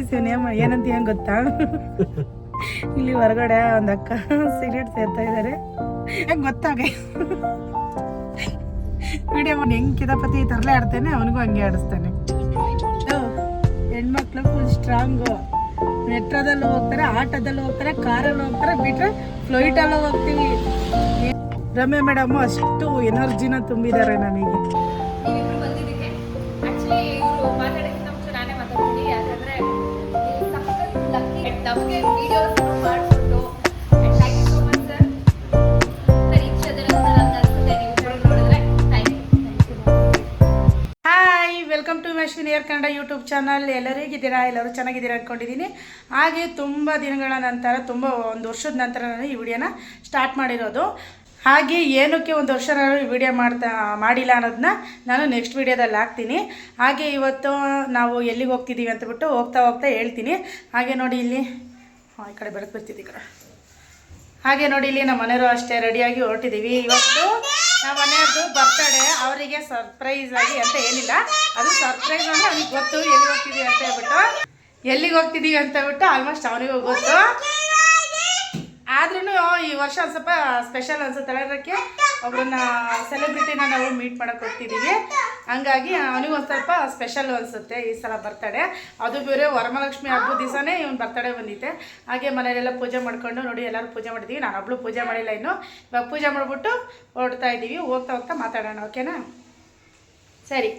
ಕರಿಸಿವ್ನಿ ಏನಂತ ಹೆಂಗೆ ಗೊತ್ತಾ, ಇಲ್ಲಿ ಹೊರಗಡೆ ಒಂದು ಅಕ್ಕ ಸಿಗರೇಟ್ ಸೇರ್ತಾ ಇದ್ದಾರೆ. ಹೆಂಗೆ ಗೊತ್ತಾಗ ವಿಡಿಯೋ ಹೆಂಗೆ ಕಿತಾಪತಿ ತರಲೆ ಆಡ್ತೇನೆ, ಅವನಿಗೂ ಹಂಗೆ ಆಡಿಸ್ತಾನೆ. ಹೆಣ್ಮಕ್ಳು ಫುಲ್ ಸ್ಟ್ರಾಂಗು. ಮೆಟ್ರೋದಲ್ಲಿ ಹೋಗ್ತಾರೆ, ಆಟೋದಲ್ಲಿ ಹೋಗ್ತಾರೆ, ಕಾರಲ್ಲಿ ಹೋಗ್ತಾರೆ, ಬಿಟ್ರೆ ಫ್ಲೈಟಲ್ಲಿ ಹೋಗ್ತೀವಿ. ರಮ್ಯಾ ಮೇಡಮ್ ಅಷ್ಟು ಎನರ್ಜಿನ ತುಂಬಿದ್ದಾರೆ ನನಗೆ. Welcome to Ashwini air Kannada YouTube channel. ಎಲ್ಲರೂ ಹೇಗಿದ್ದೀರಾ? ಎಲ್ಲರೂ ಚೆನ್ನಾಗಿದ್ದೀರಾ ಅಂದ್ಕೊಂಡಿದ್ದೀನಿ. ಹಾಗೆ ತುಂಬ ದಿನಗಳ ನಂತರ, ಒಂದು ವರ್ಷದ ನಂತರ ನಾನು ಈ ವಿಡಿಯೋನ ಸ್ಟಾರ್ಟ್ ಮಾಡಿರೋದು. ಹಾಗೆ ಏನಕ್ಕೆ ಒಂದು ವರ್ಷ ನಾನು ಈ ವಿಡಿಯೋ ಮಾಡಿಲ್ಲ ಅನ್ನೋದನ್ನ ನಾನು ನೆಕ್ಸ್ಟ್ ವಿಡಿಯೋದಲ್ಲಿ ಹಾಕ್ತೀನಿ. ಹಾಗೆ ಇವತ್ತು ನಾವು ಎಲ್ಲಿಗೆ ಹೋಗ್ತಿದ್ದೀವಿ ಅಂತಬಿಟ್ಟು ಹೋಗ್ತಾ ಹೇಳ್ತೀನಿ. ಹಾಗೆ ನೋಡಿ ಇಲ್ಲಿ ಈ ಕಡೆ ಬೆಳಕು ಬರ್ತಿದ್ದೆ ಈ ಕಡೆ. ಹಾಗೆ ನೋಡಿ ಇಲ್ಲಿ ನಮ್ಮ ಮನೆಯವರು ಅಷ್ಟೇ ರೆಡಿಯಾಗಿ ಹೊರಟಿದ್ದೀವಿ. ಇವತ್ತು ನಮ್ಮ ಮನೆಯವ್ರದ್ದು ಬರ್ತಡೇ. ಅವರಿಗೆ ಸರ್ಪ್ರೈಸ್ ಆಗಿ ಅಂತ ಏನಿಲ್ಲ, ಅದು ಸರ್ಪ್ರೈಸ್ ಅಂದರೆ ಅವ್ನಿಗೆ ಗೊತ್ತು ಎಲ್ಲಿಗೆ ಹೋಗ್ತಿದ್ದೀವಿ ಅಂತ ಹೇಳ್ಬಿಟ್ಟು ಆಲ್ಮೋಸ್ಟ್ ಅವನಿಗೂ ಗೊತ್ತು. ಆದ್ರೂ ಈ ವರ್ಷ ಒಂದು ಸ್ವಲ್ಪ ಸ್ಪೆಷಲ್ ಅನ್ಸುತ್ತೆ. ಅದಕ್ಕೆ ಒಬ್ಬರನ್ನ ಸೆಲೆಬ್ರಿಟಿನ ನಾವು ಮೀಟ್ ಮಾಡೋಕೆ ಹೋಗ್ತಿದ್ದೀವಿ. ಹಂಗಾಗಿ ಅವನಿಗೂ ಒಂದು ಸ್ವಲ್ಪ ಸ್ಪೆಷಲ್ ಅನಿಸುತ್ತೆ ಈ ಸಲ ಬರ್ತಡೇ. ಅದು ಬೇರೆ ವರಮಹಾಲಕ್ಷ್ಮಿ ಹಬ್ಬದ ದಿವಸನೇ ಇವನು ಬರ್ತಡೇ ಬಂದಿತ್ತೆ. ಹಾಗೆ ಮನೆಯಲ್ಲೆಲ್ಲ ಪೂಜೆ ಮಾಡ್ಕೊಂಡು ನೋಡಿ, ಎಲ್ಲರೂ ಪೂಜೆ ಮಾಡಿದ್ದೀವಿ. ನಾನು ಒಬ್ಬಳು ಪೂಜೆ ಮಾಡಿಲ್ಲ ಇನ್ನು. ಇವಾಗ ಪೂಜೆ ಮಾಡಿಬಿಟ್ಟು ಹೊರಡ್ತಾ ಇದ್ದೀವಿ. ಹೋಗ್ತಾ ಮಾತಾಡೋಣ, ಓಕೆನಾ? ಸರಿ,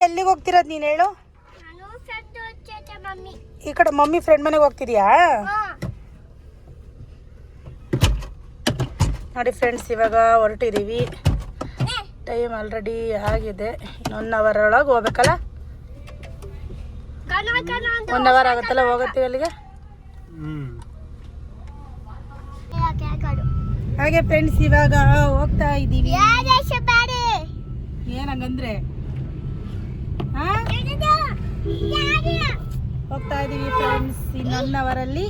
ಎಲ್ಲಿಗೆ ಹೋಗ್ತಿರೋದು ನೀನು ಹೇಳು? ಈ ಕಡೆ ಮಮ್ಮಿ ಫ್ರೆಂಡ್ ಮನೆಗೆ ಹೋಗ್ತಿದ್ಯಾ? ನೋಡಿ ಫ್ರೆಂಡ್ಸ್, ಇವಾಗ ಹೊರಟಿದ್ದೀವಿ. ಟೈಮ್ ಆಲ್ರೆಡಿ ಆಗಿದೆ. ಇನ್ನೊಂದು ಅವರ್ ಒಳಗೆ ಹೋಗ್ಬೇಕಲ್ಲ. 1 ಅವರ್ ಆಗುತ್ತಲ್ಲ ಹೋಗುತ್ತೀವಿ ಅಲ್ಲಿಗೆ. ಹಾಗೆ ಫ್ರೆಂಡ್ಸ್, ಇವಾಗ ಹೋಗ್ತಾ ಇದ್ದೀವಿ. ಏನಂಗಂದ್ರೆ ಹೋಗ್ತಾ ಇದ್ದೀವಿ ಫ್ರೆಂಡ್ಸ್. ಇನ್ನೊಂದು ಅವರಲ್ಲಿ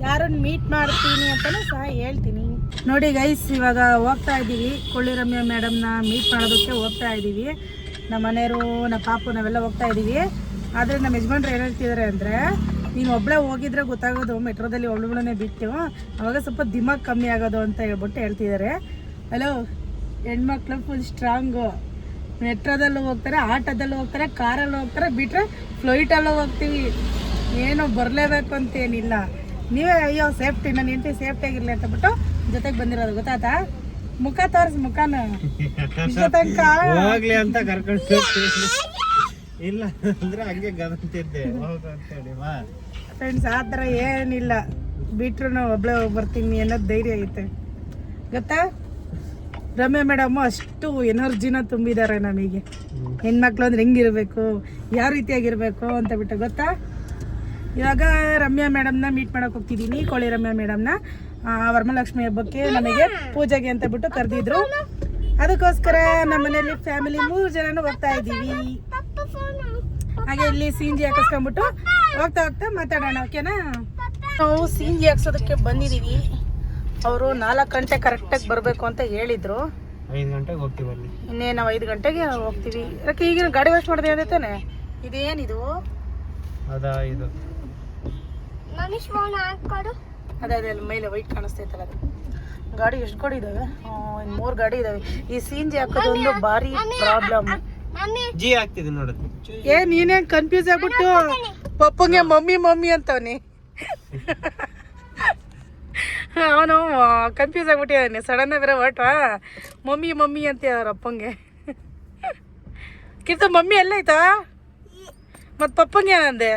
ಯಾರನ್ನು ಮೀಟ್ ಮಾಡ್ತೀನಿ ಅಂತಲೂ ಸಹ ಹೇಳ್ತೀನಿ. ನೋಡಿ ಗೈಸ್, ಇವಾಗ ಹೋಗ್ತಾ ಇದ್ದೀವಿ. ಕೊಳ್ಳಿ ರಮ್ಯಾ ಮೇಡಮ್ನ ಮೀಟ್ ಮಾಡೋದಕ್ಕೆ ಹೋಗ್ತಾ ಇದ್ದೀವಿ. ನಮ್ಮ ಮನೆಯವರು, ನಮ್ಮ ಪಾಪು, ನಾವೆಲ್ಲ ಹೋಗ್ತಾ ಇದ್ದೀವಿ. ಆದರೆ ನಮ್ಮ ಯಜಮಾನ್ರು ಏನು ಹೇಳ್ತಿದ್ದಾರೆ ಅಂದರೆ, ನೀನು ಒಬ್ಬಳೇ ಹೋಗಿದ್ರೆ ಗೊತ್ತಾಗೋದು, ಮೆಟ್ರೋದಲ್ಲಿ ಒಬ್ಬಳನ್ನೇ ಬಿಟ್ಟು ಅವಾಗ ಸ್ವಲ್ಪ ದಿಮಾಗ್ ಕಮ್ಮಿ ಆಗೋದು ಅಂತ ಹೇಳ್ತಿದ್ದಾರೆ. ಹಲೋ, ಹೆಣ್ಮಕ್ಳು ಫುಲ್ ಸ್ಟ್ರಾಂಗು. ಮೆಟ್ರೋದಲ್ಲೂ ಹೋಗ್ತಾರೆ, ಆಟೋದಲ್ಲೂ ಹೋಗ್ತಾರೆ, ಕಾರಲ್ಲಿ ಹೋಗ್ತಾರೆ, ಬಿಟ್ಟರೆ ಫ್ಲೈಟಲ್ಲೂ ಹೋಗ್ತೀವಿ. ಏನೋ ಬರಲೇಬೇಕು ಅಂತೇನಿಲ್ಲ. ನೀವೇ ಅಯ್ಯೋ ಸೇಫ್ಟಿ, ನನ್ನ ಹೆಂಡತಿ ಸೇಫ್ಟಿಯಾಗಿರಲಿ ಅಂತ ಬಿಟ್ಟು ಜೊತೆಗೆ ಬಂದಿರೋದು. ಗೊತ್ತಾಯ್ತಾ? ಮುಖ ತೋರಿಸಿ, ಮುಖನ ಇಷ್ಟ ತನಕ ಹೋಗ್ಲಿ ಅಂತ ಕರ್ಕೊಂಡು ಇಲ್ಲ ಅಂದ್ರೆ ಹಂಗೆ ಗಮನಿಸಿದ್ದೆ ಫ್ರೆಂಡ್ಸ್. ಆ ಥರ ಏನಿಲ್ಲ, ಬಿಟ್ರು ನಾವು ಒಬ್ಬಳೇ ಹೋಗಿ ಬರ್ತೀನಿ ಅನ್ನೋದು ಧೈರ್ಯ ಐತೆ. ಗೊತ್ತಾ? ರಮ್ಯಾ ಮೇಡಮ್ಮು ಅಷ್ಟು ಎನರ್ಜಿನ ತುಂಬಿದ್ದಾರೆ ನಮಗೆ. ಹೆಣ್ಮಕ್ಳು ಅಂದ್ರೆ ಹೆಂಗಿರಬೇಕು, ಯಾವ ರೀತಿಯಾಗಿರಬೇಕು ಅಂತ ಬಿಟ್ಟು. ಗೊತ್ತಾ? ಇವಾಗ ರಮ್ಯಾ ಮೇಡಮ್ನ ಮೀಟ್ ಮಾಡೋಕೆ ಹೋಗ್ತಿದ್ದೀನಿ. ಕೊಳ್ಳಿ ರಮ್ಯಾ ಮೇಡಮ್ನ ವರಮಹಾಲಕ್ಷ್ಮಿ ಹಬ್ಬಕ್ಕೆ ನಮಗೆ ಪೂಜೆಗೆ ಅಂತ ಬಿಟ್ಟು ಕರೆದಿದ್ರು. ಅದಕ್ಕೋಸ್ಕರ ನಮ್ಮ ಮನೆಯಲ್ಲಿ ಫ್ಯಾಮಿಲಿ 3 ಜನನೂ ಹೋಗ್ತಾ ಇದ್ದೀವಿ. ಹಾಗೆ ಇಲ್ಲಿ ಸೀಂಜಿ ಹಾಕಿಸ್ಕೊಂಡ್ಬಿಟ್ಟು ಹೋಗ್ತಾ ಮಾತಾಡೋಣ, ಓಕೆನಾ? ನಾವು ಸೀಂಜಿ ಹಾಕ್ಸೋದಕ್ಕೆ ಬಂದಿದ್ದೀವಿ. ಅವರು 4 ಗಂಟೆ ಕರೆಕ್ಟಾಗಿ ಬರಬೇಕು ಅಂತ ಹೇಳಿದ್ರು. 5 ಗಂಟೆಗೆ ಹೋಗ್ತೀವಿ ಅಲ್ಲಿ. ಇನ್ನೇ ನಾವು 5 ಗಂಟೆಗೆ ಹೋಗ್ತೀವಿ. ಅದಕ್ಕೆ ಈಗಿನ ಗಾಡಿ ವೇಸ್ಟ್ ಮಾಡಿದೆ ಅಂತಾನೆ. ಇದೇನಿದು? ಇದು ಅದೇ ಮೇಲೆ ವೈಟ್ ಕಾಣಿಸ್ತೈತಲ್ಲ, ಅದು ಗಾಡಿ. ಎಷ್ಟು ಗಾಡಿ ಇದಾವೆ? 3 ಗಾಡಿ ಇದಾವೆ. ಈ ಸೀಂಜಿ ಹಾಕೋದು ಒಂದು ಭಾರಿ ಪ್ರಾಬ್ಲಮ್. ಜಿ ಆಗ್ತಿದೆ ನೋಡುತ್ತೆ. ನೀನೇ ಕನ್ಫ್ಯೂಸ್ ಆಗ್ಬಿಟ್ಟು ಪಪ್ಪಂಗೆ ಮಮ್ಮಿ ಅಂತವನಿ. ಅವನು ಕನ್ಫ್ಯೂಸ್ ಆಗ್ಬಿಟ್ಟಿದ್ದಾನೆ. ಸಡನ್ ಬೇರೆ ಹೊರಟ್ವಾ, ಮಮ್ಮಿ ಅಂತ ಅವ್ರ ಅಪ್ಪಂಗೆ. ಕಿತ್ತು ಮಮ್ಮಿ ಎಲ್ಲ ಆಯ್ತಾ? ಮತ್ತು ಪಪ್ಪಂಗೆ ಏನಂದೆ?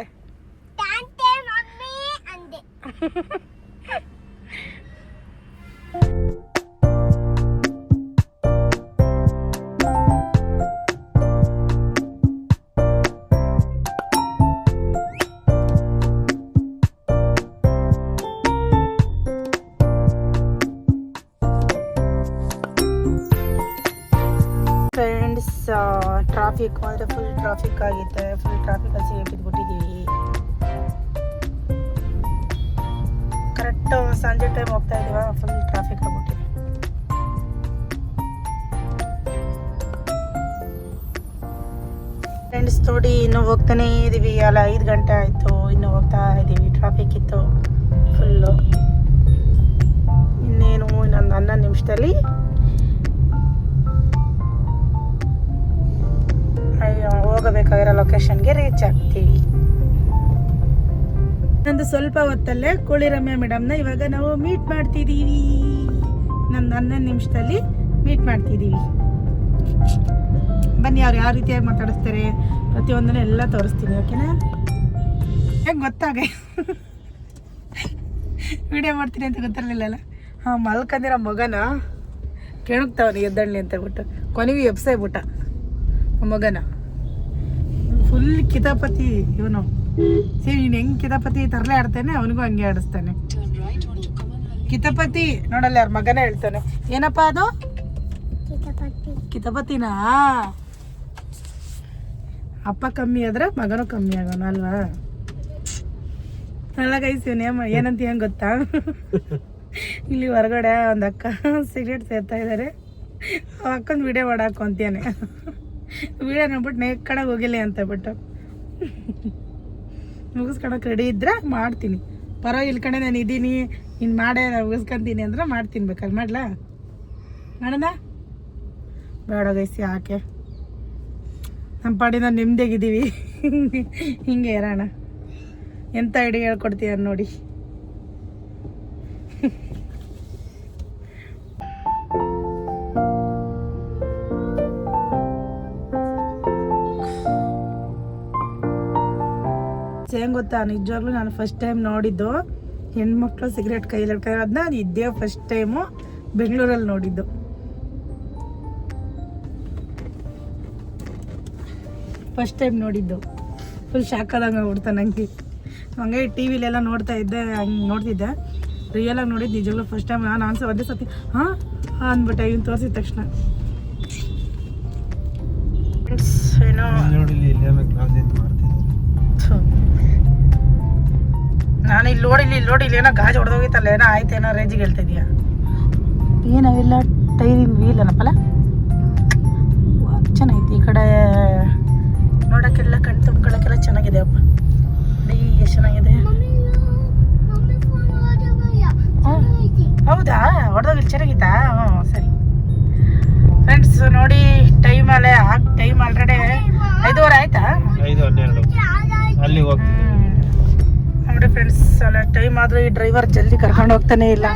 ಫ್ರೆಂಡ್ಸ್, ಟ್ರಾಫಿಕ್ ಅಂದರೆ ಫುಲ್ ಟ್ರಾಫಿಕ್ ಆಗಿತ್ತು. ಫುಲ್ ಟ್ರಾಫಿಕಲ್ಲಿ ಸಿಕ್ಕಿಬಿಟ್ಟಿದ್ದೀವಿ. ಕರೆಕ್ಟ್ ಸಂಜೆ ಟೈಮ್ ಹೋಗ್ತಾ ಇದೀವ, ಫುಲ್ ಟ್ರಾಫಿಕ್ ಆಗ್ಬಿಟ್ಟಿದೆ. ಫ್ರೆಂಡ್ಸ್ ನೋಡಿ ಇನ್ನು ಹೋಗ್ತಾನೇ ಇದೀವಿ, ಅಲ್ಲ 5 ಗಂಟೆ ಆಯಿತು, ಇನ್ನು ಹೋಗ್ತಾ ಇದ್ದೀವಿ. ಟ್ರಾಫಿಕ್ ಇತ್ತು ಫುಲ್ಲು. ಇನ್ನೇನು ಇನ್ನೊಂದು 11 ನಿಮಿಷದಲ್ಲಿ ಹೋಗಬೇಕಾಗಿರೋ ಲೊಕೇಶನ್ಗೆ ರೀಚ್ ಆಗ್ತೀವಿ. ನಂದು ಸ್ವಲ್ಪ ಹೊತ್ತಲ್ಲೇ ಕೋಳಿರಮ್ಯ ಮೇಡಮ್ನ ಇವಾಗ ನಾವು ಮೀಟ್ ಮಾಡ್ತಿದ್ದೀವಿ. ನಂದು 11 ನಿಮಿಷದಲ್ಲಿ ಮೀಟ್ ಮಾಡ್ತಿದ್ದೀವಿ. ಬನ್ನಿ, ಅವ್ರು ಯಾವ ರೀತಿಯಾಗಿ ಮಾತಾಡಿಸ್ತಾರೆ ಪ್ರತಿಯೊಂದನ್ನು ಎಲ್ಲ ತೋರಿಸ್ತೀನಿ. ಓಕೆನಾ? ಹೆಂಗೆ ಗೊತ್ತಾಗ ವಿಡಿಯೋ ಮಾಡ್ತೀನಿ ಅಂತ ಗೊತ್ತಿರಲಿಲ್ಲಲ್ಲ. ಹಾಂ, ಮಲ್ಕಂದಿರೋ ಮಗನ ಕೆಣಕ್ತಾವನಿ ಎದ್ದಳ್ಳಿ ಅಂತ ಬಿಟ್ಟು ಕೊನೆಗೆ ಎಬ್ಸಾಯ್ಬಿಟ್ಟ ಮಗನ. ಫುಲ್ ಕಿತಾಪತಿ ಇವನು. ಸರಿ, ನೀನು ಹೆಂಗೆ ಕಿತಾಪತಿ ತರಲೆ ಆಡ್ತಾನೆ, ಅವನಿಗೂ ಹಂಗೆ ಆಡಿಸ್ತಾನೆ. ಕಿತಾಪತಿ ನೋಡಲ್ಲ, ಅವ್ರ ಮಗನೇ ಹೇಳ್ತಾನೆ. ಏನಪ್ಪ ಅದು? ಕಿತಾಪತಿನಾ? ಅಪ್ಪ ಕಮ್ಮಿ ಆದ್ರೆ ಮಗನೂ ಕಮ್ಮಿ ಆಗೋಣ ಅಲ್ವಾ? ಅಲ್ಲ ಗೈಸ್, ಏನಂತ ಹೆಂಗೆ ಗೊತ್ತಾ, ಇಲ್ಲಿ ಹೊರಗಡೆ ಒಂದು ಅಕ್ಕ ಸಿಗರೇಟ್ ಸೇರ್ತಾ ಇದ್ದಾರೆ. ಅಕ್ಕಂದು ವಿಡಿಯೋ ಮಾಡಾಕು ಅಂತಾನೆ. ವಿಡಿಯೋ ನೋಡ್ಬಿಟ್ಟು ನೆಕ್ಕಡಾಗಿ ಹೋಗಿಲ್ಲ ಅಂತ ಬಿಟ್ಟು ಮುಗಿಸ್ಕೊಳಕ್ಕೆ ರೆಡಿ ಇದ್ರೆ ಮಾಡ್ತೀನಿ. ಪರವಾಗಿಲ್ಲ ಕಣೆ, ನಾನು ಇದ್ದೀನಿ, ಇನ್ನು ಮಾಡೇ ಮುಗಿಸ್ಕೊಂತೀನಿ ಅಂದ್ರೆ ಮಾಡ್ತೀನಿ. ಬೇಕಲ್ಲಿ ಮಾಡ್ಲಾ? ಮಾಡೋಣ? ಬೇಡ ಗೈಸ್, ಯಾಕೆ? ನಮ್ಮ ಪಾಡಿನ ನೆಮ್ಮದಿಯಾಗಿದ್ದೀವಿ. ಹಿಂಗೆ ಇರೋಣ. ಎಂಥ ಐಡಿಯಾ ಹೇಳ್ಕೊಡ್ತೀಯ ನೋಡಿ. ಹೆಂಗೆ ಗೊತ್ತಾ, ನಿಜವಾಗ್ಲೂ ನಾನು ಫಸ್ಟ್ ಟೈಮ್ ನೋಡಿದ್ದು ಹೆಣ್ಮಕ್ಳು ಸಿಗರೇಟ್ ಕೈಯಲ್ಲಿ ಹಿಡ್ಕೊಂಡು, ಅದನ್ನ ಇದ್ದೇ ಫಸ್ಟ್ ಟೈಮು ಬೆಂಗಳೂರಲ್ಲಿ ನೋಡಿದ್ದು. ಫಸ್ಟ್ ಟೈಮ್ ನೋಡಿದ್ದು. ಫುಲ್ ಶಾಕ್ ಆದಂಗೆ ಆಗ್ಬಿಡ್ತಾ ನನಗೆ. ಹಂಗೆ ಟಿ ವಿಲೆಲ್ಲ ನೋಡ್ತಾ ಇದ್ದೆ, ಹಂಗೆ ನೋಡ್ತಿದ್ದೆ. ರಿಯಲಾಗಿ ನೋಡಿದ್ದು ನಿಜವಾಗ್ಲೂ ಫಸ್ಟ್ ಟೈಮ್. ನಾನು ಒಂದೇ ಸತಿ ಹಾಂ ಅಂದ್ಬಿಟ್ಟೆ ಇವ್ನು ತೋರಿಸಿದ ತಕ್ಷಣ. ಏನೋ ನಾನು ಇಲ್ಲಿ ನೋಡಿ ಏನೋ ಗಾಜು ಹೊಡೆದೋಗಿತ್ತಲ್ಲ, ಏನೋ ಆಯ್ತು, ಏನೋ ರೇಂಜಿಗೆ ಹೇಳ್ತಾ ಇದೀಯಾ? ಏನವೆಲ್ಲ ಟೈರಿನ ವೀಲ್ ಏನಪ್ಪಲ್ಲ, ಚೆನ್ನಾಗೈತಿ. ಈ ಕಡೆ ನೋಡೋಕ್ಕೆಲ್ಲ ಕಣ್ ತುಂಬ್ಕೊಳ್ಳೋಕ್ಕೆಲ್ಲ ಚೆನ್ನಾಗಿದೆ ಅಪ್ಪ. ಎಷ್ಟು ಚೆನ್ನಾಗಿದೆ. ಹೌದಾ? ಹೊಡೆದೋಗಿಲ್ಲ, ಚೆನ್ನಾಗಿತ್ತಾ? ಹ್ಞೂ, ಸರಿ. ಫ್ರೆಂಡ್ಸ್ ನೋಡಿ, ಟೈಮ್ ಆಲ್ರೆಡಿ 5:15 ಆಯ್ತಾ? 5:12 ಅಲ್ಲಿ ಹೋಗ್ತೀವಿ ನೋಡಿ ಫ್ರೆಂಡ್ಸ್. ಅಲ್ಲ ಟೈಮ್ ಆದರೂ ಈ ಡ್ರೈವರ್ ಜಲ್ದಿ ಕರ್ಕೊಂಡು ಹೋಗ್ತಾನೆ ಇಲ್ಲ.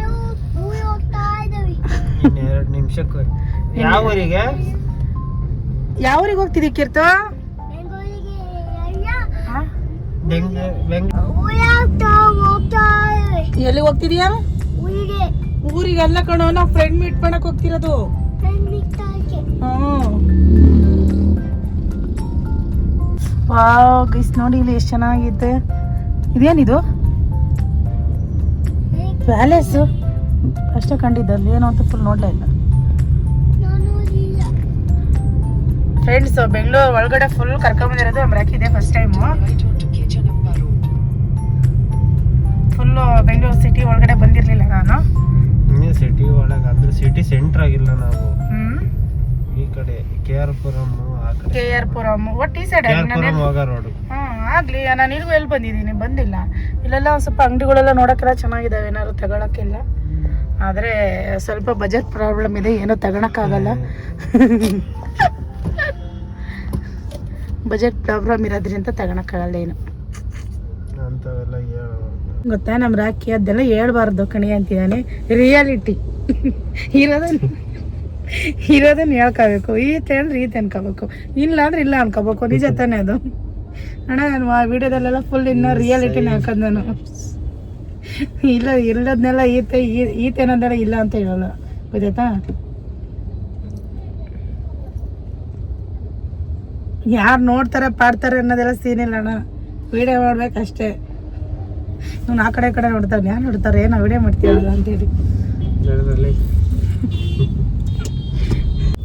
2 ನಿಮಿಷಕ್ಕೆ. ಯಾವ ಊರಿಗೆ ಹೋಗ್ತಿದ್ದೀ ಕೀರ್ತು? ಎಲ್ಲಿ ಹೋಗ್ತಿದೀಯಾ? ಊರಿಗೆಲ್ಲ ಕಣೋ, ನಾವು ಫ್ರೆಂಡ್ ಮೀಟ್ ಮಾಡಕ್ ಹೋಗ್ತಿರೋದು. ವಾವ್ ಗೈಸ್, ನೋಡಿ ಇಲ್ಲಿ ಎಷ್ಟು ಚೆನ್ನಾಗಿದೆ. ಇದೇನಿದು? ಪ್ಯಾಲೇಸು ಅಷ್ಟೇ ಕಂಡಿದ್ದಲ್ಲಿ, ಏನೋ ಅಂತ ಫುಲ್ ನೋಡ್ಲೇ ಇಲ್ಲ. ಫ್ರೆಂಡ್ಸ್, ಬೆಂಗಳೂರು ಒಳಗಡೆ ಫುಲ್ ಕರ್ಕೊಂಬಂದಿರೋದು ನಮ್ಮ ರಾಕಿದೆ first time. Full Bengaluru city ಒಳಗಡೆ ಬಂದಿರಲಿಲ್ಲ ನಾನು. ಸಿಟಿ ಒಳಗೆ ಅಂದ್ರೆ ಸಿಟಿ ಸೆಂಟರ್ ಆಗಿಲ್ಲ ನಾವು. ಈ ಕಡೆ KR ಪುರಂ, ಆ ಕಡೆ KR ಪುರಂ, ಒಟ್ಟು ಈ ಸೈಡ್ ರೋಡ್. ಆಗ್ಲಿ, ನಾನು ಇಲ್ಲಿಗೂ ಎಲ್ಲಿ ಬಂದಿದ್ದೀನಿ, ಬಂದಿಲ್ಲ. ಇಲ್ಲೆಲ್ಲ ಒಂದು ಸ್ವಲ್ಪ ಅಂಗಡಿಗಳೆಲ್ಲ ನೋಡೋಕ್ಕೆಲ್ಲ ಚೆನ್ನಾಗಿದ್ದಾವೆ, ಏನಾದ್ರು ತಗೊಳಕ್ಕಿಲ್ಲ. ಆದರೆ ಸ್ವಲ್ಪ ಬಜೆಟ್ ಪ್ರಾಬ್ಲಮ್ ಇದೆ, ಏನೋ ತಗೊಳಕ್ಕಾಗಲ್ಲ. ಬಜೆಟ್ ಪ್ರಾಬ್ಲಮ್ ಇರೋದ್ರಿಂದ ತಗೊಳಕ್ಕಾಗಲ್ಲ ಏನು. ಗೊತ್ತಾ, ನಮ್ಮ ರಾಕಿ ಅದೆಲ್ಲ ಹೇಳ್ಬಾರ್ದು ಕಣಿ ಅಂತಿದ್ದಾನೆ. ರಿಯಾಲಿಟಿ ಇರೋದನ್ನ ಹೇಳ್ಕೋಬೇಕು. ಈತೆ ಅಂದ್ರೆ ಈತೆ ಅನ್ಕೋಬೇಕು, ಇಲ್ಲ ಅಂದ್ರೆ ಇಲ್ಲ ಅನ್ಕೋಬೇಕು. ನಿಜ ತಾನೇ ಅದು ಅಣ್ಣ? ನಾನು ಆ ವಿಡಿಯೋದಲ್ಲೆಲ್ಲ ಫುಲ್ ಇನ್ನೂ ರಿಯಾಲಿಟಿನ ಹಾಕೋದು ನಾನು. ಇಲ್ಲ ಇಲ್ಲದನ್ನೆಲ್ಲ ಈತೆ ಅನ್ನೋದೆಲ್ಲ ಇಲ್ಲ ಅಂತ ಹೇಳಲ್ಲ, ಗೊತ್ತಾಯ್ತಾ? ಯಾರು ನೋಡ್ತಾರೆ ಪಾಡ್ತಾರೆ ಅನ್ನೋದೆಲ್ಲ ಸೀನ್ ಇಲ್ಲ ಅಣ್ಣ. ವಿಡಿಯೋ ಮಾಡ್ಬೇಕಷ್ಟೇ. ನಾನು ಆ ಕಡೆ ನೋಡ್ತಾರೆ, ಯಾರು ನೋಡ್ತಾರೆ, ಏನೋ ವಿಡಿಯೋ ಮಾಡ್ತೀವಲ್ಲ ಅಂತೇಳಿ.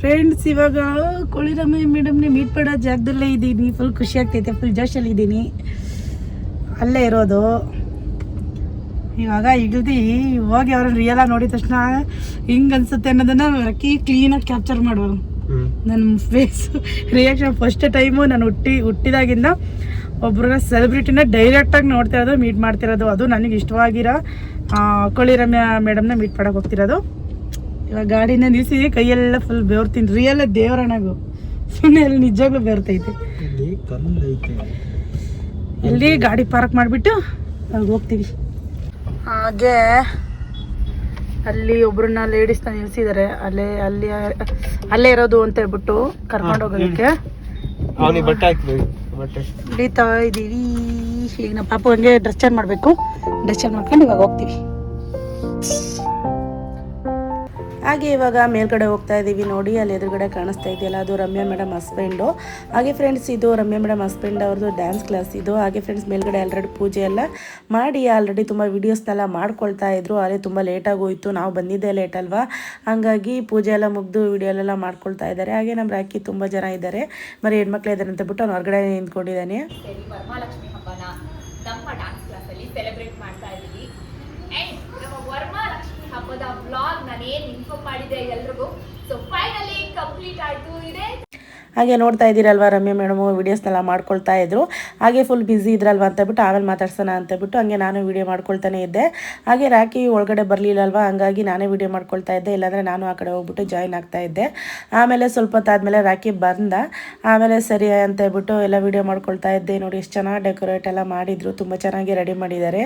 ಫ್ರೆಂಡ್ಸ್, ಇವಾಗ ಕೋಳಿರಮ್ಯ ಮೇಡಮ್ನೇ ಮೀಟ್ ಮಾಡೋ ಜಾಗದಲ್ಲೇ ಇದ್ದೀನಿ. ಫುಲ್ ಖುಷಿ ಆಗ್ತೈತೆ, ಫುಲ್ ಜೋಶಲ್ಲಿ ಇದ್ದೀನಿ. ಅಲ್ಲೇ ಇರೋದು. ಇವಾಗ ಇಗಲ್ದಿ ಹೋಗಿ ಅವ್ರನ್ನ ರಿಯಲಾಗಿ ನೋಡಿದ ತಕ್ಷಣ ಹಿಂಗೆ ಅನ್ಸುತ್ತೆ ಅನ್ನೋದನ್ನ ರಕ್ಕಿ ಕ್ಲೀನಾಗಿ ಕ್ಯಾಪ್ಚರ್ ಮಾಡೋರು. ನನ್ನ ಫೇಸ್ ರಿಯಾಕ್ಷನ್ ಫಸ್ಟ್ ಟೈಮು ನಾನು ಹುಟ್ಟಿದಾಗಿಂದ ಒಬ್ಬರನ್ನ ಸೆಲೆಬ್ರಿಟಿನ ಡೈರೆಕ್ಟಾಗಿ ನೋಡ್ತಾ ಇರೋದು, ಮೀಟ್ ಮಾಡ್ತಿರೋದು. ಅದು ನನಗೆ ಇಷ್ಟವಾಗಿರೋ ಕೊಳಿ ರಮ್ಯಾ ಮೇಡಮ್ನ ಮೀಟ್ ಮಾಡೋಕೆ ಹೋಗ್ತಿರೋದು. ಇವಾಗ ಗಾಡಿನ ನಿಲ್ಲಿಸಿ ಕೈಯೆಲ್ಲ ಫುಲ್ ಬೆವರ್ತೀನಿ. ರಿಯಲ್ ದೇವರಣಗೂ ಸುಮ್ಮನೆ ಅಲ್ಲಿ ನಿಜವಾಗ್ಲೂ ಬೆವರ್ತೈತೆ. ಇಲ್ಲಿ ಗಾಡಿ ಪಾರ್ಕ್ ಮಾಡಿಬಿಟ್ಟು ಅಲ್ಲಿ ಹೋಗ್ತೀವಿ. ಹಾಗೆ ಅಲ್ಲಿ ಒಬ್ರನ್ನ ಲೇಡೀಸ್ನ ನಿಲ್ಸಿದ್ದಾರೆ. ಅಲ್ಲೇ ಇರೋದು ಅಂತ ಹೇಳ್ಬಿಟ್ಟು ಕರ್ಕೊಂಡು ಹೋಗೋದಕ್ಕೆ ಹಿಡಿತಾ ಇದ್ದೀವಿ. ಈಗ ನಮ್ಮ ಪಾಪ ಹಂಗೆ ಡ್ರೆಸ್ ಚೇಂಜ್ ಮಾಡಬೇಕು. ಡ್ರೆಸ್ ಚೇಂಜ್ ಮಾಡ್ಕೊಂಡು ಇವಾಗ ಹೋಗ್ತೀವಿ. ಹಾಗೆ ಇವಾಗ ಮೇಲ್ಗಡೆ ಹೋಗ್ತಾ ಇದ್ದೀವಿ. ನೋಡಿ ಅಲ್ಲಿ ಎದುರುಗಡೆ ಕಾಣಿಸ್ತಾ ಇದೆಯಲ್ಲ, ಅದು ರಮ್ಯಾ ಮೇಡಮ್ ಹಸ್ಬೆಂಡು. ಹಾಗೆ ಫ್ರೆಂಡ್ಸ್, ಇದು ರಮ್ಯಾ ಮೇಡಮ್ ಹಸ್ಬೆಂಡ್ ಅವ್ರದ್ದು ಡ್ಯಾನ್ಸ್ ಕ್ಲಾಸ್ ಇದು. ಹಾಗೆ ಫ್ರೆಂಡ್ಸ್, ಮೇಲ್ಗಡೆ ಆಲ್ರೆಡಿ ಪೂಜೆ ಎಲ್ಲ ಮಾಡಿ ಆಲ್ರೆಡಿ ತುಂಬ ವೀಡಿಯೋಸ್ನೆಲ್ಲ ಮಾಡ್ಕೊಳ್ತಾ ಇದ್ರು. ಆದರೆ ತುಂಬ ಲೇಟಾಗಿ ಹೋಯಿತು, ನಾವು ಬಂದಿದ್ದೇ ಲೇಟ್ ಅಲ್ವಾ, ಹಾಗಾಗಿ ಪೂಜೆ ಎಲ್ಲ ಮುಗಿದು ವಿಡಿಯೋಲೆಲ್ಲ ಮಾಡ್ಕೊಳ್ತಾ ಇದ್ದಾರೆ. ಹಾಗೆ ನಮ್ಮ ರಾಕಿ ತುಂಬ ಜನ ಇದ್ದಾರೆ, ಬರೀ ಹೆಣ್ಮಕ್ಳು ಇದ್ದಾರೆ ಅಂತ ಬಿಟ್ಟು ಅವ್ನು ಹೊರಗಡೆ ನಿಂತ್ಕೊಂಡಿದ್ದಾನೆ. ವರಮಹಾಲಕ್ಷ್ಮಿ ಹಬ್ಬನ ನಮ್ಮ ಡ್ಯಾನ್ಸ್ ಕ್ಲಾಸಲ್ಲಿ ಸೆಲೆಬ್ರೇಟ್ ಮಾಡ್ತಾ ಇದ್ದೀವಿ. ಆ್ಯಂಡ್ ನಮ್ಮ ವರಮಹಾಲಕ್ಷ್ಮಿ ಹಬ್ಬದ ವ್ಲಾಗ್ ನಾನೇನು ಇನ್ಫಾರ್ಮ್ ಮಾಡಿದೆ ಎಲ್ರಿಗೂ, ಸೊ ಫೈನಲಿ ಕಂಪ್ಲೀಟ್ ಆಯಿತು. ಇದೆ ಹಾಗೆ ನೋಡ್ತಾ ಇದ್ದೀರಲ್ವ, ರಮ್ಯಾ ಮೇಡಮು ವೀಡಿಯೋಸ್ನೆಲ್ಲ ಮಾಡ್ಕೊಳ್ತಾ ಇದ್ರು. ಹಾಗೆ ಫುಲ್ ಬ್ಯುಸಿ ಇದ್ರಲ್ವ ಅಂತ ಬಿಟ್ಟು ಆಮೇಲೆ ಮಾತಾಡ್ಸೋಣ ಅಂತ ಬಿಟ್ಟು ಹಂಗೆ ನಾನು ವೀಡಿಯೋ ಮಾಡ್ಕೊಳ್ತಾನೆ ಇದ್ದೆ. ಹಾಗೆ ರಾಕಿ ಒಳಗಡೆ ಬರಲಿಲ್ಲಲ್ವ, ಹಂಗಾಗಿ ನಾನೇ ವೀಡಿಯೋ ಮಾಡ್ಕೊಳ್ತಾ ಇದ್ದೆ. ಇಲ್ಲಾಂದರೆ ನಾನು ಆ ಕಡೆ ಹೋಗ್ಬಿಟ್ಟು ಜಾಯ್ನ್ ಆಗ್ತಾ ಇದ್ದೆ. ಆಮೇಲೆ ಸ್ವಲ್ಪ ಹೊತ್ತಾದಮೇಲೆ ರಾಕಿ ಬಂದ. ಆಮೇಲೆ ಸರಿ ಅಂತ ಹೇಳ್ಬಿಟ್ಟು ಎಲ್ಲ ವೀಡಿಯೋ ಮಾಡ್ಕೊಳ್ತಾ ಇದ್ದೆ. ನೋಡಿ ಎಷ್ಟು ಚೆನ್ನಾಗಿ ಡೆಕೋರೇಟ್ ಎಲ್ಲ ಮಾಡಿದರು, ತುಂಬ ಚೆನ್ನಾಗಿ ರೆಡಿ ಮಾಡಿದ್ದಾರೆ.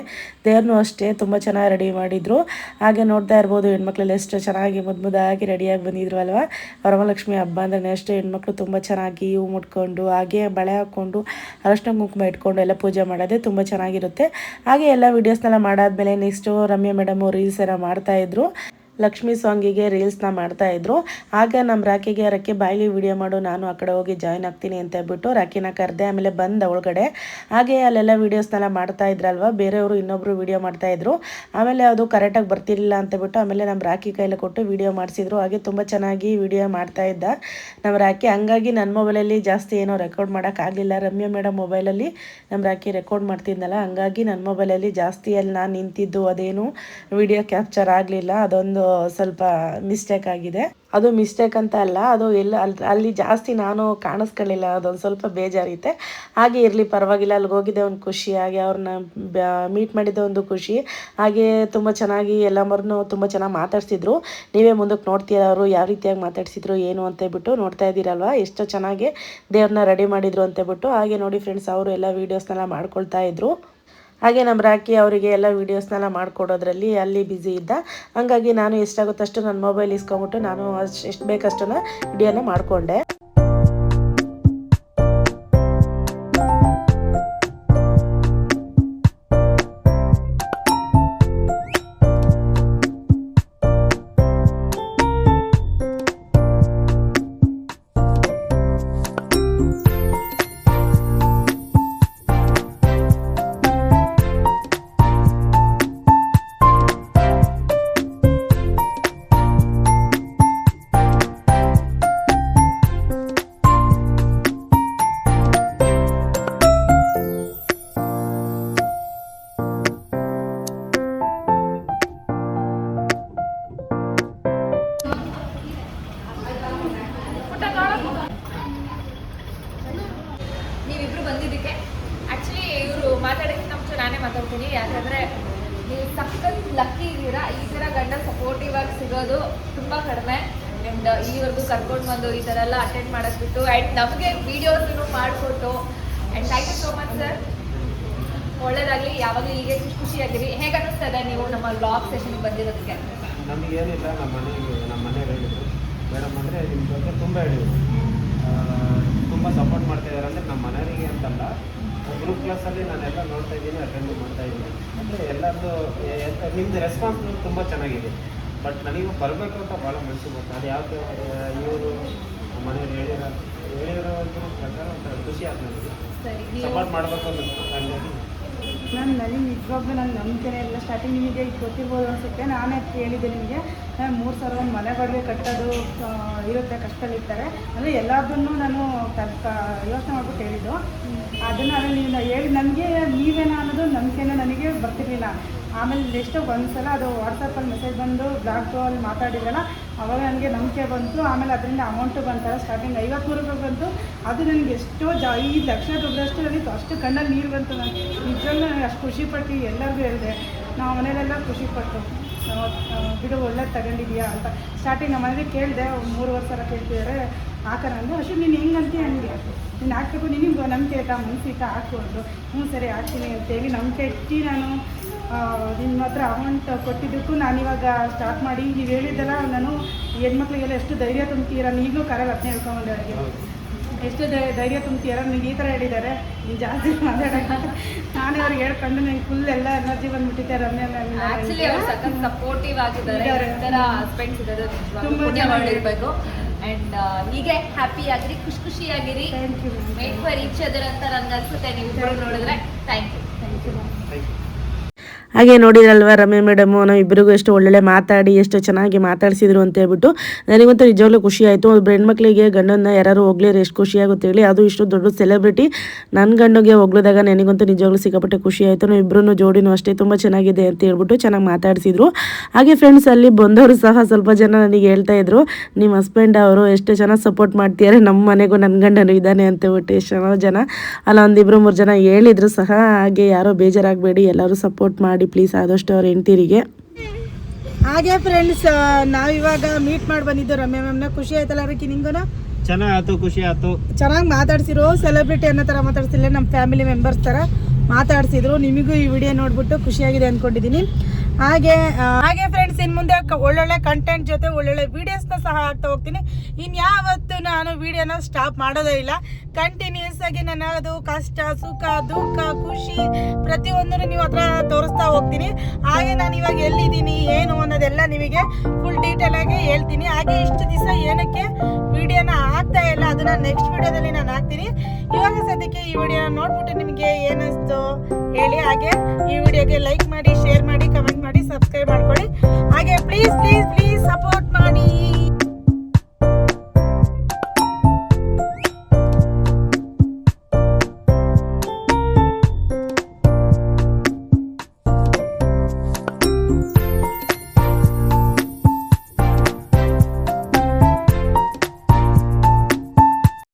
ದೇವ್ರನ್ನೂ ಅಷ್ಟೇ ತುಂಬ ಚೆನ್ನಾಗಿ ರೆಡಿ ಮಾಡಿದರು. ಹಾಗೆ ನೋಡ್ತಾ ಇರ್ಬೋದು ಹೆಣ್ಮಕ್ಳೆಲ್ಲ ಎಷ್ಟು ಚೆನ್ನಾಗಿ ಮುದ್ದಾಗಿ ರೆಡಿಯಾಗಿ ಬಂದಿದ್ರು ಅಲ್ವಾ. ವರಮಹಾಲಕ್ಷ್ಮಿ ಹಬ್ಬ ಅಂದ್ರೆ ಅಷ್ಟೇ ಹೆಣ್ಮಕ್ಳು ತುಂಬ ಚೆನ್ನಾಗಿ ಹೂ ಮುಟ್ಕೊಂಡು ಹಾಗೆ ಬಳೆ ಹಾಕ್ಕೊಂಡು ಅರಶಿನ ಕುಂಕುಮ ಇಟ್ಕೊಂಡು ಎಲ್ಲ ಪೂಜೆ ಮಾಡೋದೇ ತುಂಬ ಚೆನ್ನಾಗಿರುತ್ತೆ. ಹಾಗೆ ಎಲ್ಲ ವೀಡಿಯೋಸ್ನೆಲ್ಲ ಮಾಡಾದ್ಮೇಲೆ ನೆಕ್ಸ್ಟು ರಮ್ಯಾ ಮೇಡಮು ರೀಲ್ಸ್ ಎಲ್ಲ ಮಾಡ್ತಾಯಿದ್ರು. ಲಕ್ಷ್ಮೀ ಸಾಂಗಿಗೆ ರೀಲ್ಸ್ನ ಮಾಡ್ತಾಯಿದ್ರು. ಆಗ ನಮ್ಮ ರಾಕಿಗೆ ರಕ್ಕೆ ಬಾಯ್ಲಿ ವೀಡಿಯೋ ಮಾಡು, ನಾನು ಆ ಕಡೆ ಹೋಗಿ ಜಾಯ್ನ್ ಆಗ್ತೀನಿ ಅಂತ ಹೇಳ್ಬಿಟ್ಟು ರಾಕಿನ ಕರೆದೆ. ಆಮೇಲೆ ಬಂದ ಒಳಗಡೆ. ಹಾಗೆ ಅಲ್ಲೆಲ್ಲ ವೀಡಿಯೋಸ್ನೆಲ್ಲ ಮಾಡ್ತಾ ಇದ್ರಲ್ವ, ಬೇರೆಯವರು ಇನ್ನೊಬ್ಬರು ವೀಡಿಯೋ ಮಾಡ್ತಾಯಿದ್ರು. ಆಮೇಲೆ ಅದು ಕರೆಕ್ಟಾಗಿ ಬರ್ತಿರಲಿಲ್ಲ ಅಂತಬಿಟ್ಟು ಆಮೇಲೆ ನಮ್ಮ ರಾಕಿ ಕೈಯಲ್ಲಿ ಕೊಟ್ಟು ವೀಡಿಯೋ ಮಾಡಿಸಿದ್ರು. ಹಾಗೆ ತುಂಬ ಚೆನ್ನಾಗಿ ವೀಡಿಯೋ ಮಾಡ್ತಾಯಿದ್ದ ನಮ್ಮ ರಾಕಿ. ಹಂಗಾಗಿ ನನ್ನ ಮೊಬೈಲಲ್ಲಿ ಜಾಸ್ತಿ ಏನೋ ರೆಕಾರ್ಡ್ ಮಾಡೋಕ್ಕಾಗಲಿಲ್ಲ. ರಮ್ಯಾ ಮೇಡಮ್ ಮೊಬೈಲಲ್ಲಿ ನಮ್ಮ ರಾಕಿ ರೆಕಾರ್ಡ್ ಮಾಡ್ತಿದ್ನಲ್ಲ, ಹಂಗಾಗಿ ನನ್ನ ಮೊಬೈಲಲ್ಲಿ ಜಾಸ್ತಿ ಅಲ್ಲಿ ನಾನು ನಿಂತಿದ್ದು ಅದೇನು ವೀಡಿಯೋ ಕ್ಯಾಪ್ಚರ್ ಆಗಲಿಲ್ಲ. ಅದೊಂದು ಸ್ವಲ್ಪ ಮಿಸ್ಟೇಕ್ ಆಗಿದೆ. ಅದು ಮಿಸ್ಟೇಕ್ ಅಂತ ಅಲ್ಲ, ಅದು ಎಲ್ಲ ಅಲ್ಲಿ ಜಾಸ್ತಿ ನಾನು ಕಾಣಿಸ್ಕೊಳ್ಳಿಲ್ಲ, ಅದೊಂದು ಸ್ವಲ್ಪ ಬೇಜಾರಿತ್ತೆ. ಹಾಗೆ ಇರಲಿ ಪರವಾಗಿಲ್ಲ, ಅಲ್ಲಿಗೆ ಹೋಗಿದ್ದೆ ಒಂದು ಖುಷಿ, ಹಾಗೆ ಅವ್ರನ್ನ ಮೀಟ್ ಮಾಡಿದ್ದೆ ಒಂದು ಖುಷಿ. ಹಾಗೆ ತುಂಬ ಚೆನ್ನಾಗಿ ಎಲ್ಲಮ್ಮರನ್ನು ತುಂಬ ಚೆನ್ನಾಗಿ ಮಾತಾಡ್ಸಿದ್ರು. ನೀವೇ ಮುಂದಕ್ಕೆ ನೋಡ್ತೀರ ಅವರು ಯಾವ ರೀತಿಯಾಗಿ ಮಾತಾಡ್ಸಿದ್ರು ಏನು ಅಂತೇಳ್ಬಿಟ್ಟು ನೋಡ್ತಾ ಇದ್ದೀರಲ್ವ, ಎಷ್ಟು ಚೆನ್ನಾಗಿ ದೇವ್ರನ್ನ ರೆಡಿ ಮಾಡಿದ್ರು ಅಂತೇಳ್ಬಿಟ್ಟು. ಹಾಗೆ ನೋಡಿ ಫ್ರೆಂಡ್ಸ್, ಅವರು ಎಲ್ಲ ವೀಡಿಯೋಸ್ನೆಲ್ಲ ಮಾಡ್ಕೊಳ್ತಾ ಇದ್ರು. ಹಾಗೆ ನಮ್ಮ ರಾಕಿ ಅವರಿಗೆ ಎಲ್ಲ ವೀಡಿಯೋಸ್ನೆಲ್ಲ ಮಾಡಿಕೊಡೋದ್ರಲ್ಲಿ ಅಲ್ಲಿ ಬ್ಯುಸಿ ಇದ್ದ. ಹಂಗಾಗಿ ನಾನು ಎಷ್ಟಾಗುತ್ತಷ್ಟು ನನ್ನ ಮೊಬೈಲ್ ಇಸ್ಕೊಂಬಿಟ್ಟು ನಾನು ಎಷ್ಟು ಬೇಕಷ್ಟನ್ನು ವಿಡಿಯೋನ ಮಾಡಿಕೊಂಡೆ. ನೀವಿಬ್ರು ಬಂದಿದ್ದಕ್ಕೆ ಆ್ಯಕ್ಚುಲಿ ಇವರು ಮಾತಾಡೋಕ್ಕಿಂತ ಮುಂಚೆ ನಾನೇ ಮಾತಾಡ್ತೀನಿ. ಯಾಕಂದರೆ ನೀವು ಸಖತ್ ಲಕ್ಕಿ ಇದ್ದೀರಾ. ಈ ಥರ ಗಂಡ ಸಪೋರ್ಟಿವ್ ಆಗಿ ಸಿಗೋದು ತುಂಬ ಕಡಿಮೆ. ಆ್ಯಂಡ್ ಈವರೆಗೂ ಕರ್ಕೊಂಡು ಬಂದು ಈ ಥರ ಎಲ್ಲ ಅಟೆಂಡ್ ಮಾಡೋದ್ಬಿಟ್ಟು ಆ್ಯಂಡ್ ನಮಗೆ ವೀಡಿಯೋಸನ್ನು ಮಾಡಿಕೊಟ್ಟು and thank you so much sir. ಒಳ್ಳೇದಾಗಲಿ, ಯಾವಾಗಲೂ ಹೀಗೆ ಖುಷಿಯಾಗಿರಿ. ಹೇಗೆ ಅನ್ನಿಸ್ತದೆ ನೀವು ನಮ್ಮ ವ್ಲಾಗ್ ಸೆಷನ್ಗೆ ಬಂದಿರೋದಕ್ಕೆ? ನಮಗೇನಿಲ್ಲ, ನಮ್ಮ ಮನೆಗೆ ಹೇಳಿದ್ರು ಮೇಡಮ್ ಅಂದರೆ ನಿಮ್ಮ ಬಗ್ಗೆ ತುಂಬ ಹೇಳಿದ್ರು, ತುಂಬ ಸಪೋರ್ಟ್ ಮಾಡ್ತಾಯಿದ್ದಾರೆ. ಅಂದರೆ ನಮ್ಮ ಮನೆಯವರಿಗೆ ಅಂತಲ್ಲ, ಗ್ರೂಪ್ ಕ್ಲಾಸಲ್ಲಿ ನಾನೆಲ್ಲ ನೋಡ್ತಾ ಇದ್ದೀನಿ, ಅಟೆಂಡ್ ಮಾಡ್ತಾ ಇದ್ದೀನಿ. ಅಂದರೆ ಎಲ್ಲರದ್ದು ನಿಮ್ಮದು ರೆಸ್ಪಾನ್ಸ್ ತುಂಬ ಚೆನ್ನಾಗಿದೆ. ಬಟ್ ನನಗೆ ಬರಬೇಕು ಅಂತ ಭಾಳ ಮನಸ್ಸು ಗೊತ್ತು. ಅದು ಯಾವ ಇವರು ನಮ್ಮ ಮನೆಯವ್ರು ಹೇಳಿರೋ ಪ್ರಕಾರ ಒಂಥರ ಖುಷಿ ಆಗ್ತದೆ, ಸಪೋರ್ಟ್ ಮಾಡಬೇಕು ಅನ್ನಿಸ್ತು. ಹಂಗಾಗಿ ನನಗೆ ನಿಜವಾಗ್ಲೂ ನನ್ನ ನಂಬಿಕೆನೇ ಇಲ್ಲ. ಸ್ಟಾರ್ಟಿಂಗ್ ನಿಮಗೆ ಇದು ಗೊತ್ತಿರ್ಬೋದು ಅನಿಸುತ್ತೆ. ನಾನೇ ಹೇಳಿದ್ದೆ ನಿಮಗೆ 3,000 ಒಂದು ಮನೆ ಬಾಡಿಗೆ ಕಟ್ಟೋದು ಇರುತ್ತೆ, ಕಷ್ಟದಲ್ಲಿರ್ತಾರೆ ಅಂದರೆ ಎಲ್ಲದನ್ನೂ ನಾನು ಯೋಚನೆ ಮಾಡ್ಬಿಟ್ಟು ಹೇಳಿದ್ದು. ಅದನ್ನು ನೀವು ಹೇಳಿ ನನಗೆ ನೀವೇನ ಅನ್ನೋದು ನಂಬಿಕೆನೂ ನನಗೆ ಬರ್ತಿರ್ಲಿಲ್ಲ. ಆಮೇಲೆ ನೆಕ್ಸ್ಟ್ ಒಂದ್ಸಲ ಅದು ವಾಟ್ಸಪ್ಪಲ್ಲಿ ಮೆಸೇಜ್ ಬಂದು ಬ್ಲಾಗ್ ಅಲ್ಲಿ ಮಾತಾಡಿದ್ರಲ್ಲ, ಅವಾಗ ನನಗೆ ನಂಬಿಕೆ ಬಂತು. ಆಮೇಲೆ ಅದರಿಂದ ಅಮೌಂಟು ಬಂತಲ್ಲ, ಸ್ಟಾರ್ಟಿಂಗ್ 53 ರೂಪಾಯಿ ಬಂತು. ಅದು ನನಗೆ ಎಷ್ಟೋ 5 ಲಕ್ಷ ದುಡ್ಡಷ್ಟು ನನಗೆ ಅಷ್ಟು ಕಣ್ಣಲ್ಲಿ ನೀರು ಬಂತು. ನನಗೆ ನಿಜವಾಗ್ಲೂ ನನಗೆ ಅಷ್ಟು ಖುಷಿಪಟ್ಟು ಎಲ್ಲರಿಗೂ ಹೇಳಿದೆ. ನಾವು ಮನೇಲೆಲ್ಲ ಖುಷಿಪಟ್ಟು ಬಿಡು ಒಳ್ಳೇದು ತಗೊಂಡಿದ್ಯಾ ಅಂತ. ಸ್ಟಾರ್ಟಿಂಗ್ ನಮ್ಮ ಮನೇಲಿ ಕೇಳಿದೆ, 3 ವರ್ಷ ಕೇಳ್ತಿದ್ದಾರೆ ಹಾಕೋಣ ಅಂದರು. ಅಷ್ಟು ನೀನು ಹೆಂಗಂತೀಯ ಹಂಗೆ ನೀನು ಹಾಕ್ಬೇಕು, ನಿನಗೆ ನಂಬಿಕೆ ಆಯ್ತಾ ಮನಸ್ಸಿಗೆ ಹಾಕು ಅಂದರು. ಹ್ಞೂ ಸರಿ ಹಾಕ್ತೀನಿ ಅಂತೇಳಿ ನಂಬಿಕೆ ಇಟ್ಟು ನಾನು ನಿಮ್ಮ ಹತ್ರ ಅಮೌಂಟ್ ಕೊಟ್ಟಿದ್ದಕ್ಕೂ ನಾನಿವಾಗ ಸ್ಟಾರ್ಟ್ ಮಾಡಿ ನೀವು ಹೇಳಿದ್ದೆಲ್ಲ ನಾನು ಹೆಣ್ಮಕ್ಳಿಗೆಲ್ಲ ಎಷ್ಟು ಧೈರ್ಯ ತುಂಬ್ತೀರ, ಈಗಲೂ ಕರೆಗೆ ಅದನ್ನೇ ಹೇಳ್ಕೊಂಡೆ ಅವರಿಗೆ ಎಷ್ಟು ಧೈರ್ಯ ತುಂಬ್ತೀರ, ನೀವು ಈ ಥರ ಹೇಳಿದ್ದಾರೆ, ನೀವು ಜಾಸ್ತಿ ಮಾತಾಡೋಕ್ಕೆ ನಾನೇ ಅವ್ರಿಗೆ ಹೇಳ್ಕೊಂಡು ನನಗೆ ಫುಲ್ ಎಲ್ಲ ಎನರ್ಜಿ ಬಂದ್ಬಿಟ್ಟಿದೆ. ರಮ್ಯಾ ಮ್ಯಾಮ್ ಆಕ್ಚುಲಿ ಅವ್ರು ಸಖತ್ ಸಪೋರ್ಟಿವ್ ಆಗಿದ್ದಾರೆ. ಈ ಥರ ಹಸ್ಬೆಂಡ್ಸ್ ಇದ್ದಾರೆ ತುಂಬಾ ಪುಣ್ಯ ಮಾಡಿರ್ಬೇಕು. ಆ್ಯಂಡ್ ಹೀಗೆ ಹ್ಯಾಪಿ ಆಗಿರಿ, ಖುಷಿಯಾಗಿರಿ. Thank you make for each other ಅಂತ ನನಗೆ ಅನ್ಸುತ್ತೆ. ನೀವು ಇಬ್ಬರು ನೋಡಿದ್ರೆ thank you. Thank you ma'am. Thank you. ಹಾಗೆ ನೋಡಿದ್ರಲ್ವ ರಮ್ಯಾ ಮೇಡಮು ನಾವಿಬ್ಬರಿಗೂ ಎಷ್ಟು ಒಳ್ಳೊಳ್ಳೆ ಮಾತಾಡಿ ಎಷ್ಟು ಚೆನ್ನಾಗಿ ಮಾತಾಡಿಸಿದ್ರು ಅಂತ ಹೇಳ್ಬಿಟ್ಟು ನನಗಂತೂ ನಿಜವಾಗ್ಲೂ ಖುಷಿ ಆಯಿತು. ಒಬ್ಬರು ಹೆಣ್ಮಕ್ಳಿಗೆ ಗಂಡನ್ನ ಯಾರು ಹೋಗ್ಲಿರು ಎಷ್ಟು ಖುಷಿ ಆಗುತ್ತೆ ಹೇಳಿ, ಅದು ಇಷ್ಟು ದೊಡ್ಡ ಸೆಲೆಬ್ರಿಟಿ ನನ್ನ ಗಂಡಿಗೆ ಹೋಗ್ಲಿದಾಗ ನನಗಂತೂ ನಿಜವಾಗ್ಲೂ ಸಿಕ್ಕಾಪಟ್ಟೆ ಖುಷಿ ಆಯಿತು. ನಾವಿಬ್ಬರೂ ಜೋಡಿನೂ ಅಷ್ಟೇ ತುಂಬ ಚೆನ್ನಾಗಿದೆ ಅಂತ ಹೇಳ್ಬಿಟ್ಟು ಚೆನ್ನಾಗಿ ಮಾತಾಡಿಸಿದ್ರು. ಹಾಗೆ ಫ್ರೆಂಡ್ಸ್ ಅಲ್ಲಿ ಬಂದವರು ಸಹ ಸ್ವಲ್ಪ ಜನ ನನಗೆ ಹೇಳ್ತಾ ಇದ್ರು, ನಿಮ್ಮ ಹಸ್ಬೆಂಡ್ ಅವರು ಎಷ್ಟು ಚೆನ್ನಾಗಿ ಸಪೋರ್ಟ್ ಮಾಡ್ತಿದ್ದಾರೆ, ನಮ್ಮ ಮನೆಗೂ ನನ್ನ ಗಂಡನೂ ಇದ್ದಾನೆ ಅಂತ ಹೇಳ್ಬಿಟ್ಟು ಎಷ್ಟು ಜನ ಅಲ್ಲ 1-2-3 ಜನ ಹೇಳಿದ್ರು ಸಹ. ಹಾಗೆ ಯಾರೋ ಬೇಜಾರಾಗಬೇಡಿ, ಎಲ್ಲರೂ ಸಪೋರ್ಟ್ ಮಾಡಿ ಪ್ಲೀಸ್ ಆದಷ್ಟು ಅವ್ರ ಹೆಂಡ್ತಿರಿಗೆ. ಹಾಗೆ ಫ್ರೆಂಡ್ಸ್ ನಾವಿವಾಗ ಮೀಟ್ ಮಾಡಿ ಬಂದಿದ್ದು ರಮ್ಯಾ ಮ್ಯಾಮ್ನ. ಖುಷಿ ಆಯ್ತಲ್ಲ ರೀ ನಿಂಗೂ? ಚೆನ್ನಾಗಿ ಖುಷಿ ಆಯ್ತು. ಚೆನ್ನಾಗಿ ಮಾತಾಡ್ಸಿರೋ, ಸೆಲೆಬ್ರಿಟಿ ಅನ್ನೋ ಥರ ಮಾತಾಡ್ಸಿಲ್ಲ, ನಮ್ಮ ಫ್ಯಾಮಿಲಿ ಮೆಂಬರ್ಸ್ ಥರ ಮಾತಾಡ್ಸಿದ್ರು. ನಿಮಗೂ ಈ ವಿಡಿಯೋ ನೋಡ್ಬಿಟ್ಟು ಖುಷಿಯಾಗಿದೆ ಅಂದ್ಕೊಂಡಿದ್ದೀನಿ. ಹಾಗೆ ಫ್ರೆಂಡ್ಸ್ ಇನ್ನು ಮುಂದೆ ಒಳ್ಳೊಳ್ಳೆ ಕಂಟೆಂಟ್ ಜೊತೆ ಒಳ್ಳೊಳ್ಳೆ ವೀಡಿಯೋಸ್ನ ಸಹ ಹಾಕ್ತಾ ಹೋಗ್ತೀನಿ. ಇನ್ಯಾವತ್ತು ನಾನು ವೀಡಿಯೋನ ಸ್ಟಾಪ್ ಮಾಡೋದೇ ಇಲ್ಲ. ಕಂಟಿನ್ಯೂಸ್ ಆಗಿ ನನ್ನದು ಕಷ್ಟ ಸುಖ ದುಃಖ ಖುಷಿ ಪ್ರತಿಯೊಂದನ್ನು ನೀವು ಹತ್ರ ತೋರಿಸ್ತಾ ಹೋಗ್ತೀನಿ. ಹಾಗೆ ನಾನು ಇವಾಗ ಎಲ್ಲಿದ್ದೀನಿ ಏನು ಅನ್ನೋದೆಲ್ಲ ನಿಮಗೆ ಫುಲ್ ಡೀಟೇಲ್ ಆಗಿ ಹೇಳ್ತೀನಿ. ಹಾಗೆ ಇಷ್ಟು ದಿವಸ ಏನಕ್ಕೆ ವಿಡಿಯೋನ ಹಾಕ್ತಾ ಇಲ್ಲ ಅದನ್ನ ನೆಕ್ಸ್ಟ್ ವಿಡಿಯೋದಲ್ಲಿ ನಾನು ಹಾಕ್ತೀನಿ. ಇವಾಗ ಸದ್ಯಕ್ಕೆ ಈ ವಿಡಿಯೋನ ನೋಡ್ಬಿಟ್ಟು ನಿಮಗೆ ಏನಿಸ್ತು ಹೇಳಿ. ಹಾಗೆ ಈ ವಿಡಿಯೋಗೆ ಲೈಕ್ ಮಾಡಿ, ಶೇರ್ ಮಾಡಿ, ಕಮೆಂಟ್